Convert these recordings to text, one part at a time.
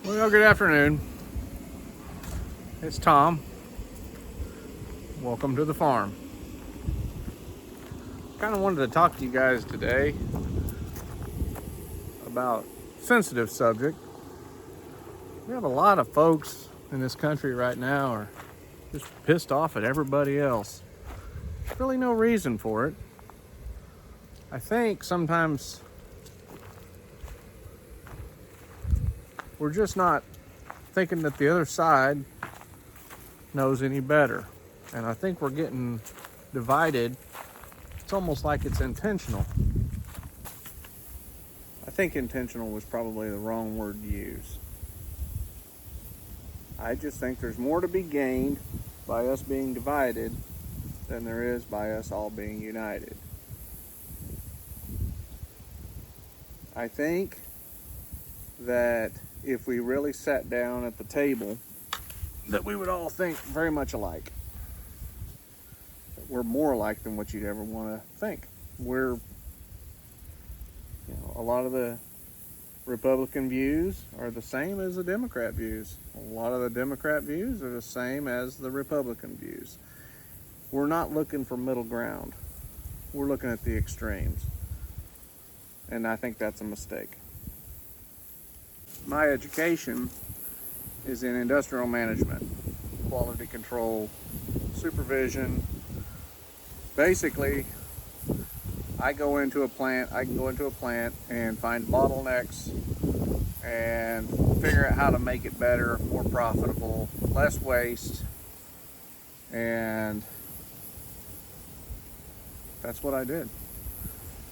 Well, good afternoon. It's Tom. Welcome to the farm. Kind of wanted to talk to you guys today about a sensitive subject. We have a lot of folks in this country right now are just pissed off at everybody else. There's really no reason for it. I think sometimes we're just not thinking that the other side knows any better. And I think we're getting divided. It's almost like it's intentional. I think intentional was probably the wrong word to use. I just think there's more to be gained by us being divided than there is by us all being united. I think that if we really sat down at the table, that we would all think very much alike. That we're more alike than what you'd ever want to think. A lot of the Republican views are the same as the Democrat views. A lot of the Democrat views are the same as the Republican views. We're not looking for middle ground. We're looking at the extremes. And I think that's a mistake. My education is in industrial management, quality control, supervision. Basically, I can go into a plant and find bottlenecks and figure out how to make it better, more profitable, less waste, and that's what I did.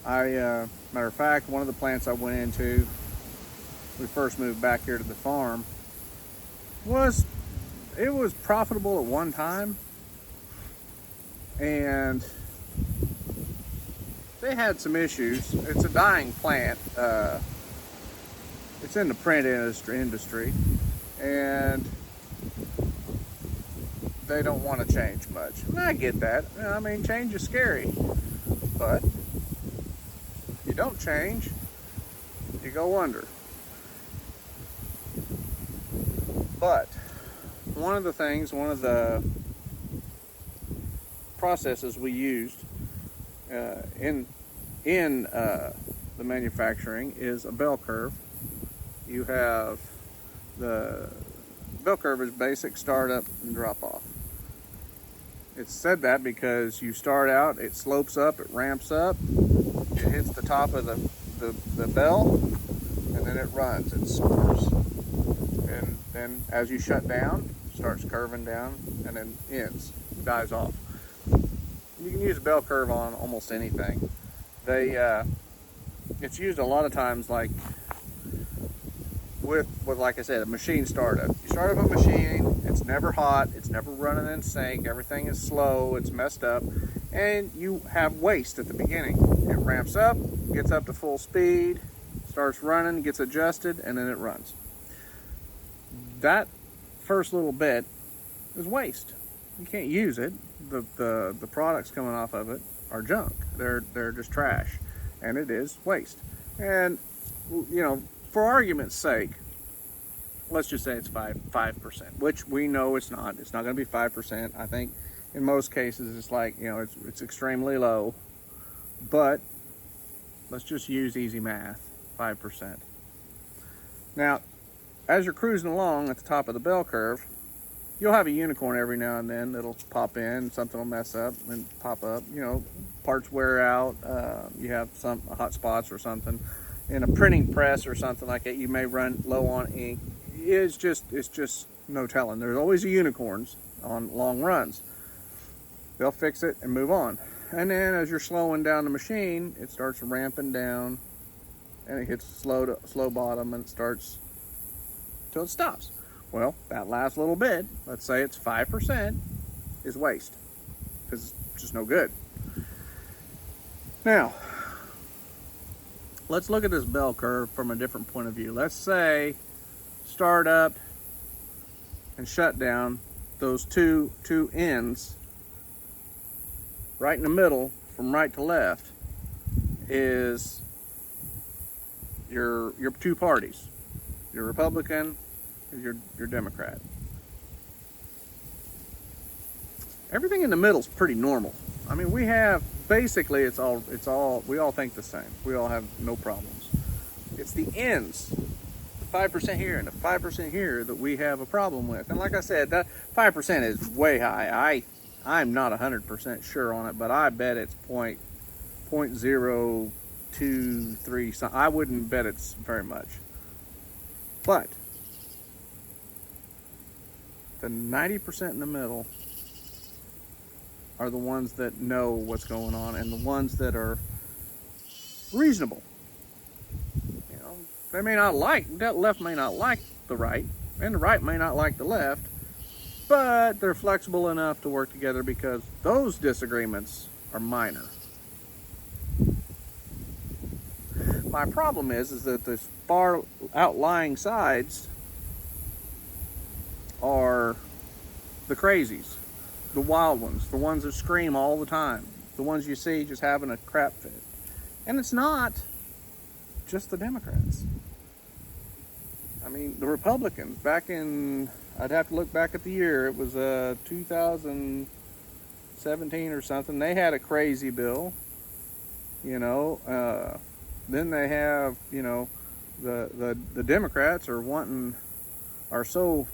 Matter of fact, one of the plants I went into, we first moved back here to the farm, was profitable at one time, and they had some issues. It's a dying plant. It's in the print industry, and they don't want to change much. And I get that. I mean, change is scary, but if you don't change, you go under. But one of the processes we used in the manufacturing is a bell curve. You have the bell curve is basic, start up and drop off. It's said that because you start out, it slopes up, it ramps up, it hits the top of the bell, and then it runs, it soars. And then as you shut down, it starts curving down and then ends, dies off. You can use a bell curve on almost anything. It's used a lot of times like with like I said, a machine startup. You start up a machine, it's never hot, it's never running in sync, everything is slow, it's messed up, and you have waste at the beginning. It ramps up, gets up to full speed, starts running, gets adjusted, and then it runs. That first little bit is waste. You can't use it. The products coming off of it are junk. They're just trash, and it is waste. And for argument's sake, let's just say it's 5%, which we know it's not. It's not going to be 5%. I think in most cases it's like it's extremely low. But let's just use easy math, 5%. Now, as you're cruising along at the top of the bell curve, you'll have a unicorn every now and then that'll pop in, something will mess up and pop up, parts wear out, you have some hot spots or something. In a printing press or something like that, you may run low on ink. It's just no telling. There's always unicorns on long runs. They'll fix it and move on. And then as you're slowing down the machine, it starts ramping down and it hits slow bottom and it starts till it stops. Well, that last little bit, let's say it's 5%, is waste because it's just no good. Now, let's look at this bell curve from a different point of view. Let's say start up and shut down, those two ends right in the middle from right to left is your two parties, your Republican you're Democrat. Everything in the middle is pretty normal. I mean, we have basically it's all we all think the same. We all have no problems. It's the ends, the 5% here and the 5% here that we have a problem with. And like I said, that 5% is way high. I'm not 100% sure on it, but I bet it's 0.023. So I wouldn't bet it's very much. But the 90% in the middle are the ones that know what's going on and the ones that are reasonable. You know, they may not like, that left may not like the right, and the right may not like the left, but they're flexible enough to work together because those disagreements are minor. My problem is that the far outlying sides are the crazies, the wild ones, the ones that scream all the time, the ones you see just having a crap fit. And it's not just the Democrats. I mean, the Republicans, back in, I'd have to look back at the year, it was 2017 or something, they had a crazy bill, you know. Then they have, you know, the Democrats are so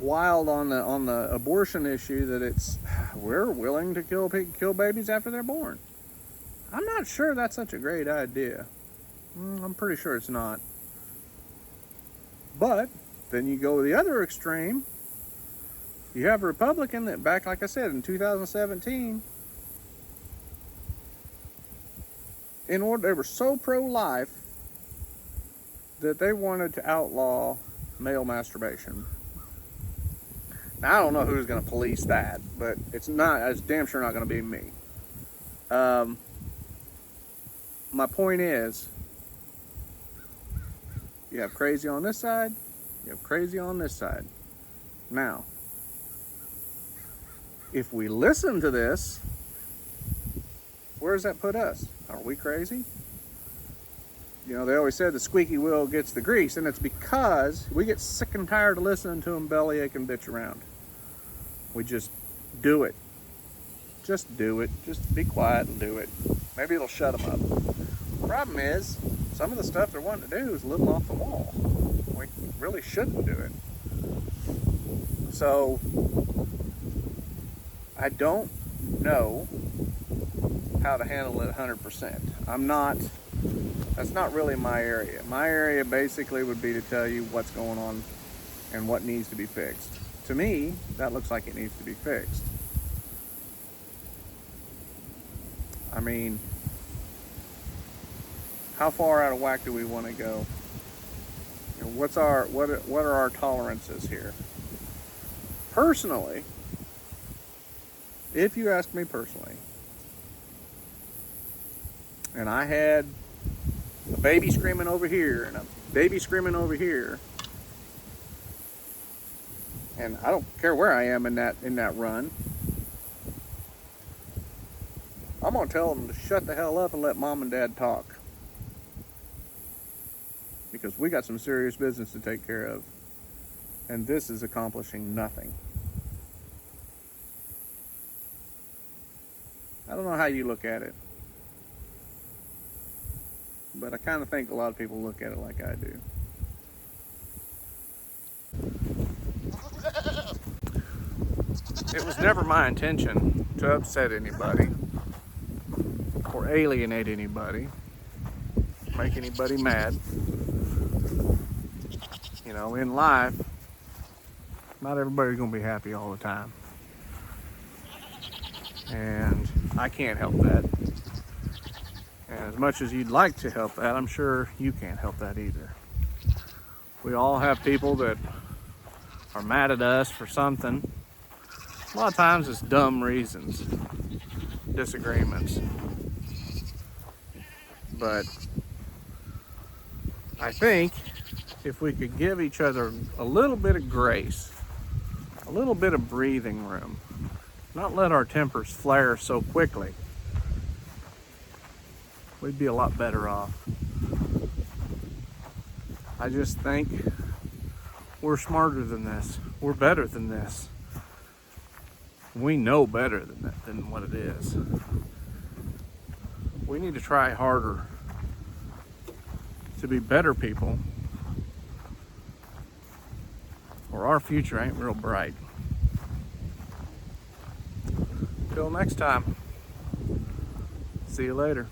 wild on the abortion issue that we're willing to kill babies after they're born. I'm not sure that's such a great idea. I'm pretty sure it's not. But then you go to the other extreme. You have a Republican that back, like I said, in 2017, they were so pro-life that they wanted to outlaw male masturbation. Now, I don't know who's going to police that, but it's damn sure not going to be me. My point is, you have crazy on this side, you have crazy on this side. Now, if we listen to this, where does that put us? Are we crazy? You know, they always said the squeaky wheel gets the grease, and it's because we get sick and tired of listening to them bellyache and bitch around. We just do it. Just do it. Just be quiet and do it. Maybe it'll shut them up. The problem is, some of the stuff they're wanting to do is a little off the wall. We really shouldn't do it. So, I don't know how to handle it 100%. That's not really my area. My area basically would be to tell you what's going on and what needs to be fixed. To me, that looks like it needs to be fixed. I mean, how far out of whack do we want to go? You know, what are our tolerances here? Personally, if you ask me personally, and I had a baby screaming over here and a baby screaming over here, and I don't care where I am in that run, I'm gonna tell them to shut the hell up and let mom and dad talk, because we got some serious business to take care of, and this is accomplishing nothing. I don't know how you look at it, but I kind of think a lot of people look at it like I do. It was never my intention to upset anybody or alienate anybody, make anybody mad. You know, in life, not everybody's gonna be happy all the time. And I can't help that. And as much as you'd like to help that, I'm sure you can't help that either. We all have people that are mad at us for something. A lot of times it's dumb reasons, disagreements. But I think if we could give each other a little bit of grace, a little bit of breathing room, not let our tempers flare so quickly, we'd be a lot better off. I just think we're smarter than this. We're better than this. We know better than what it is. We need to try harder to be better people, or our future ain't real bright. Till next time, see you later.